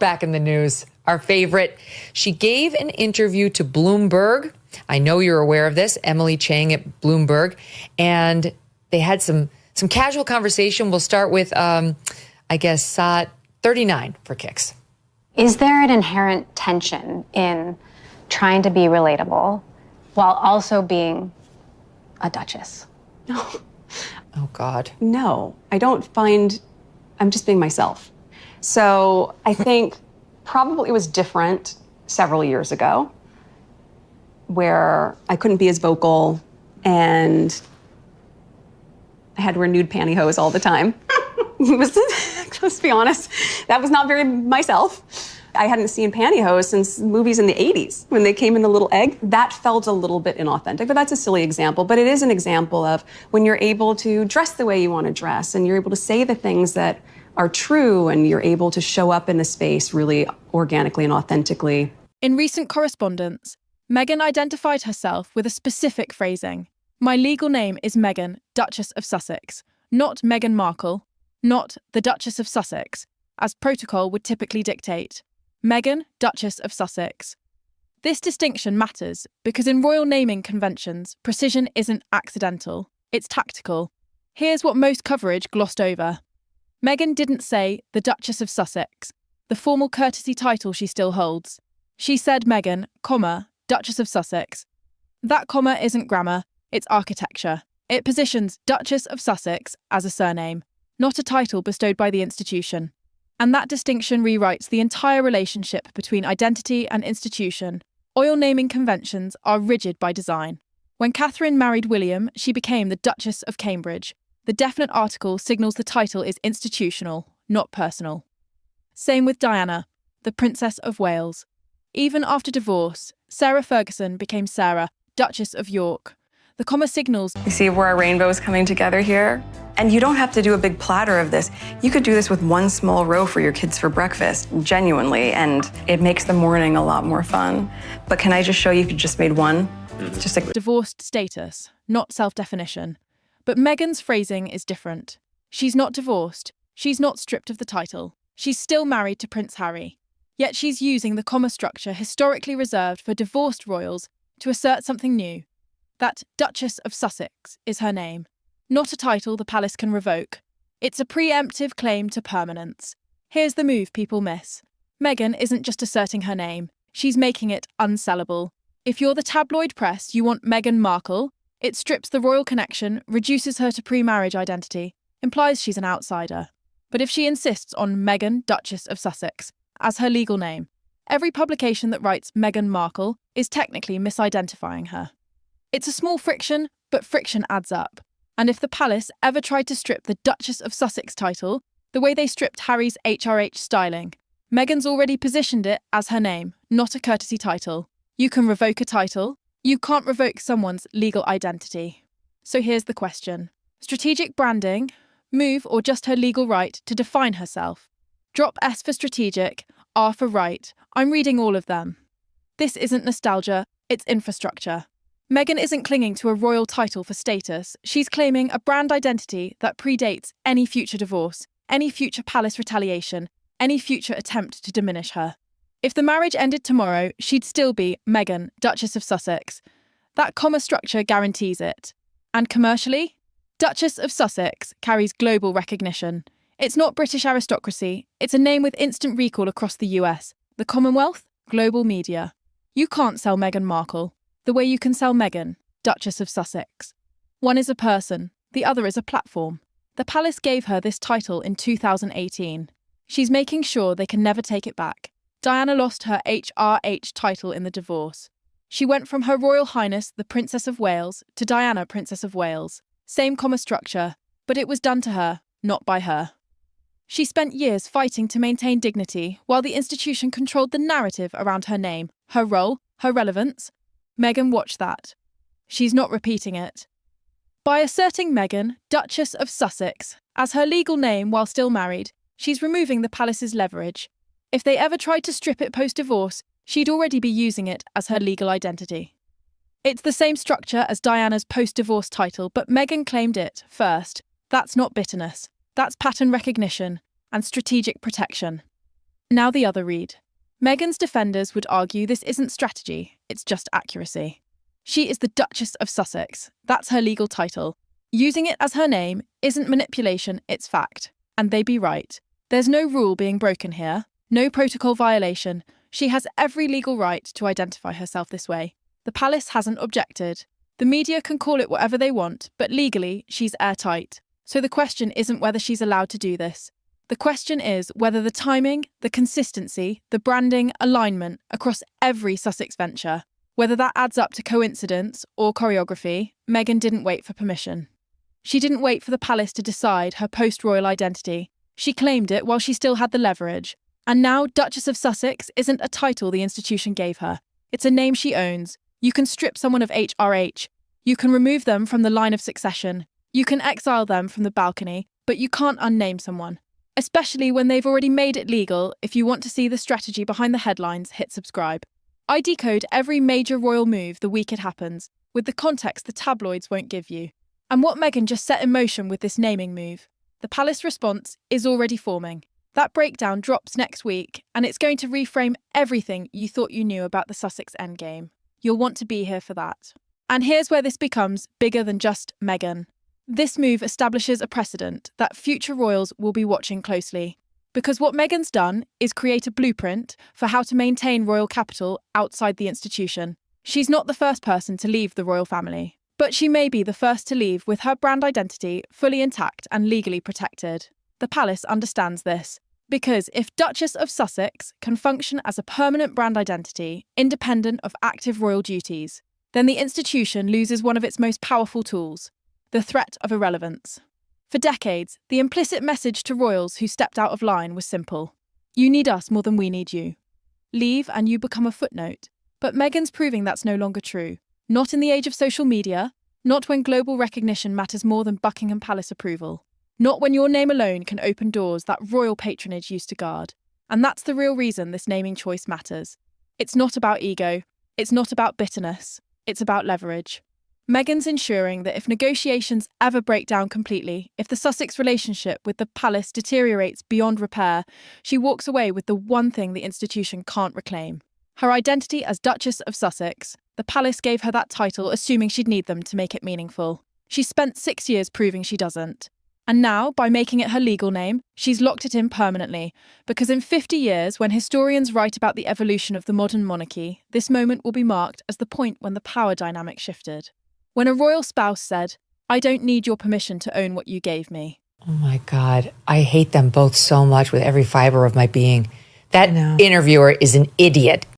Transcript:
Back in the news, our favorite. She gave an interview to Bloomberg. I know you're aware of this, Emily Chang at Bloomberg. And they had some casual conversation. We'll start with, 39 for kicks. Is there an inherent tension in trying to be relatable while also being a duchess? No. Oh, God. No, I don't find, I'm just being myself. So I think probably it was different several years ago where I couldn't be as vocal and I had to wear nude pantyhose all the time. Let's be honest, that was not very myself. I hadn't seen pantyhose since movies in the 80s when they came in the little egg. That felt a little bit inauthentic, but that's a silly example. But it is an example of when you're able to dress the way you want to dress and you're able to say the things that are true and you're able to show up in the space really organically and authentically. In recent correspondence, Meghan identified herself with a specific phrasing. My legal name is Meghan, Duchess of Sussex, not Meghan Markle, not the Duchess of Sussex, as protocol would typically dictate. Meghan, Duchess of Sussex. This distinction matters because in royal naming conventions, precision isn't accidental, it's tactical. Here's what most coverage glossed over. Meghan didn't say the Duchess of Sussex, the formal courtesy title she still holds. She said Meghan, Duchess of Sussex. That comma isn't grammar, it's architecture. It positions Duchess of Sussex as a surname, not a title bestowed by the institution. And that distinction rewrites the entire relationship between identity and institution. Royal naming conventions are rigid by design. When Catherine married William, she became the Duchess of Cambridge. The definite article signals the title is institutional, not personal. Same with Diana, the Princess of Wales. Even after divorce, Sarah Ferguson became Sarah, Duchess of York. The comma signals... You see where our rainbow is coming together here? And you don't have to do a big platter of this. You could do this with one small row for your kids for breakfast, genuinely, and it makes the morning a lot more fun. But can I just show you if you just made one? Just like divorced status, not self-definition. But Meghan's phrasing is different. She's not divorced. She's not stripped of the title. She's still married to Prince Harry. Yet she's using the comma structure historically reserved for divorced royals to assert something new. That Duchess of Sussex is her name. Not a title the palace can revoke. It's a preemptive claim to permanence. Here's the move people miss. Meghan isn't just asserting her name. She's making it unsellable. If you're the tabloid press, you want Meghan Markle. It strips the royal connection, reduces her to pre-marriage identity, implies she's an outsider. But if she insists on Meghan, Duchess of Sussex, as her legal name, every publication that writes Meghan Markle is technically misidentifying her. It's a small friction, but friction adds up. And if the palace ever tried to strip the Duchess of Sussex title, the way they stripped Harry's HRH styling, Meghan's already positioned it as her name, not a courtesy title. You can revoke a title. You can't revoke someone's legal identity. So here's the question. Strategic branding, move or just her legal right to define herself? Drop S for strategic, R for right. I'm reading all of them. This isn't nostalgia, it's infrastructure. Meghan isn't clinging to a royal title for status. She's claiming a brand identity that predates any future divorce, any future palace retaliation, any future attempt to diminish her. If the marriage ended tomorrow, she'd still be Meghan, Duchess of Sussex. That comma structure guarantees it. And commercially, Duchess of Sussex carries global recognition. It's not British aristocracy, it's a name with instant recall across the US. The Commonwealth, global media. You can't sell Meghan Markle the way you can sell Meghan, Duchess of Sussex. One is a person, the other is a platform. The palace gave her this title in 2018. She's making sure they can never take it back. Diana lost her HRH title in the divorce. She went from Her Royal Highness the Princess of Wales to Diana, Princess of Wales. Same comma structure, but it was done to her, not by her. She spent years fighting to maintain dignity while the institution controlled the narrative around her name, her role, her relevance. Meghan watched that. She's not repeating it. By asserting Meghan, Duchess of Sussex, as her legal name while still married, she's removing the palace's leverage. If they ever tried to strip it post-divorce, she'd already be using it as her legal identity. It's the same structure as Diana's post-divorce title, but Meghan claimed it first. That's not bitterness. That's pattern recognition and strategic protection. Now the other read. Meghan's defenders would argue this isn't strategy, it's just accuracy. She is the Duchess of Sussex. That's her legal title. Using it as her name isn't manipulation, it's fact. And they'd be right. There's no rule being broken here, no protocol violation. She has every legal right to identify herself this way. The palace hasn't objected. The media can call it whatever they want, but legally, she's airtight. So the question isn't whether she's allowed to do this. The question is whether the timing, the consistency, the branding, alignment across every Sussex venture, whether that adds up to coincidence or choreography. Meghan didn't wait for permission. She didn't wait for the palace to decide her post-royal identity. She claimed it while she still had the leverage. And now Duchess of Sussex isn't a title the institution gave her. It's a name she owns. You can strip someone of HRH. You can remove them from the line of succession. You can exile them from the balcony, but you can't unname someone. Especially when they've already made it legal. If you want to see the strategy behind the headlines, hit subscribe. I decode every major royal move the week it happens, with the context the tabloids won't give you. And what Meghan just set in motion with this naming move. The palace response is already forming. That breakdown drops next week, and it's going to reframe everything you thought you knew about the Sussex endgame. You'll want to be here for that. And here's where this becomes bigger than just Meghan. This move establishes a precedent that future royals will be watching closely. Because what Meghan's done is create a blueprint for how to maintain royal capital outside the institution. She's not the first person to leave the royal family, but she may be the first to leave with her brand identity fully intact and legally protected. The palace understands this, because if Duchess of Sussex can function as a permanent brand identity, independent of active royal duties, then the institution loses one of its most powerful tools, the threat of irrelevance. For decades, the implicit message to royals who stepped out of line was simple. You need us more than we need you. Leave and you become a footnote. But Meghan's proving that's no longer true. Not in the age of social media, not when global recognition matters more than Buckingham Palace approval. Not when your name alone can open doors that royal patronage used to guard. And that's the real reason this naming choice matters. It's not about ego. It's not about bitterness. It's about leverage. Meghan's ensuring that if negotiations ever break down completely, if the Sussex relationship with the palace deteriorates beyond repair, she walks away with the one thing the institution can't reclaim. Her identity as Duchess of Sussex. The palace gave her that title assuming she'd need them to make it meaningful. She spent 6 years proving she doesn't. And now, by making it her legal name, she's locked it in permanently. Because in 50 years, when historians write about the evolution of the modern monarchy, this moment will be marked as the point when the power dynamic shifted. When a royal spouse said, "I don't need your permission to own what you gave me." Oh my God. I hate them both so much with every fiber of my being. That interviewer is an idiot.